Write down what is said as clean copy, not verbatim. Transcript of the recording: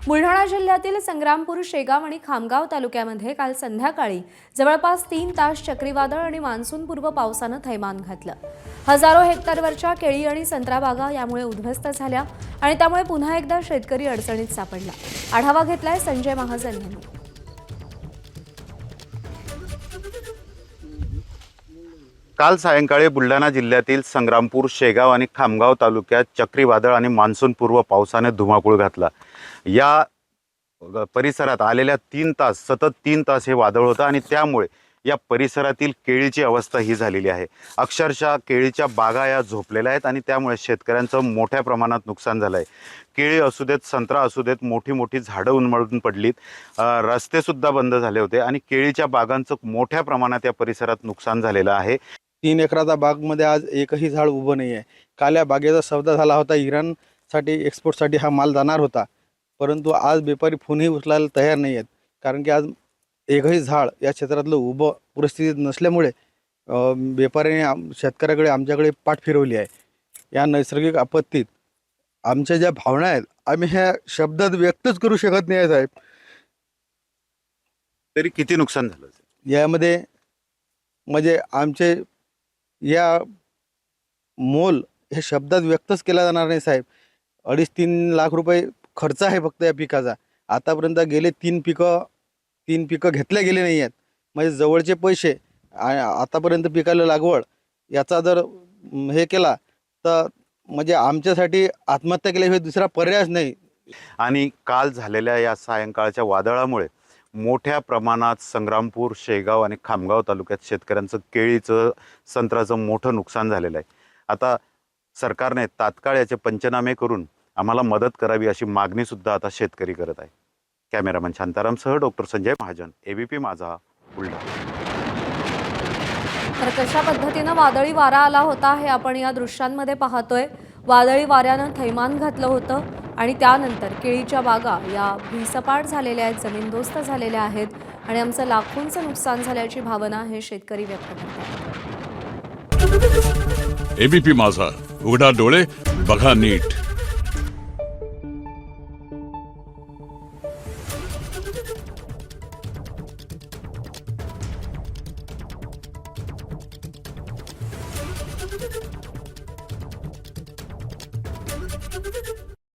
बुलढाणा जिल्ह्यातील संग्रामपूर, शेगाव आणि खामगाव तालुक्यामध्ये काल संध्याकाळी जवळपास 3 तास चक्रीवादळ आणि मान्सूनपूर्व पावसानं थैमान घातलं। हजारो हेक्टरवरच्या केळी आणि संत्रा बागा यामुळे उद्ध्वस्त झाल्या आणि त्यामुळे पुन्हा एकदा शेतकरी अडचणीत सापडला। आढावा घेतलाय संजय महाजन यांनी। काल सायंकाळी बुलढाणा जिल्ह्यातील संग्रामपूर, शेगाव आणि खामगाव तालुक्यात चक्रीवादळ आणि मान्सूनपूर्व पावसाने धुमाकूळ घातला। या परिसरात आलेल्या 3 तास हे वादळ होतं आणि त्यामुळे या परिसरातील केळीची अवस्था ही झालेली आहे। अक्षरशः केळीच्या बागा या झोपलेल्या आहेत आणि त्यामुळे शेतकऱ्यांचं मोठ्या प्रमाणात नुकसान झालं आहे। केळी असू देत, संत्रा असू देत, मोठी मोठी झाडं उन्मळून पडलीत, रस्तेसुद्धा बंद झाले होते आणि केळीच्या बागांचं मोठ्या प्रमाणात या परिसरात नुकसान झालेलं आहे। 3 एकराचा बागमध्ये आज एकही झाड उभं नाही आहे। काल या बागेचा सौदा झाला होता, इराणसाठी एक्सपोर्टसाठी हा माल जाणार होता, परंतु आज व्यापारी फोनही उचलायला तयार नाही आहेत, कारण की आज एकही झाड या क्षेत्रातलं उभं परिस्थितीत नसल्यामुळे व्यापाऱ्याने शेतकऱ्याकडे आमच्याकडे पाठ फिरवली आहे। या नैसर्गिक आपत्तीत आमच्या ज्या भावना आहेत आम्ही ह्या शब्दात व्यक्तच करू शकत नाही आहे साहेब। तरी किती नुकसान झालं? यामध्ये म्हणजे आमचे या मोल हे शब्दात व्यक्तच केला जाणार नाही साहेब। 2.5-3 लाख रुपये खर्च आहे फक्त या पिकाचा। आतापर्यंत गेले 3 पिकं घेतले गेले नाही आहेत, म्हणजे जवळचे पैसे आतापर्यंत पिकाला लागवड याचा जर हे केला तर म्हणजे आमच्यासाठी आत्महत्या केल्याशिवाय दुसरा पर्यायच नाही। आणि काल झालेल्या या सायंकाळच्या वादळामुळे मोठ्या प्रमाणात संग्रामपूर, शेगाव आणि खामगाव तालुक्यात शेतकऱ्यांचं केळीचं, संत्र्याचं मोठं नुकसान झालेलं आहे। आता सरकारने तात्काळ याचे पंचनामे करून आम्हाला मदत करावी अशी मागणी सुद्धा आता शेतकरी करत आहे। कॅमेरामन शांतारामसह डॉक्टर संजय महाजन, एबीपी माझा, बुलढाणा। तर कशा पद्धतीनं वादळी वारा आला होता हे आपण या दृश्यांमध्ये पाहतोय। वादळी वाऱ्यानं थैमान घातलं होतं आणि त्यानंतर केळीच्या बागा या भुईसपाट झालेल्या आहेत, जमीनदोस्त झालेल्या आहेत आणि आमचं लाखोंचं नुकसान झाल्याची भावना हे शेतकरी व्यक्त करतात। एबीपी माझा, उघडा डोळे बघा नीट।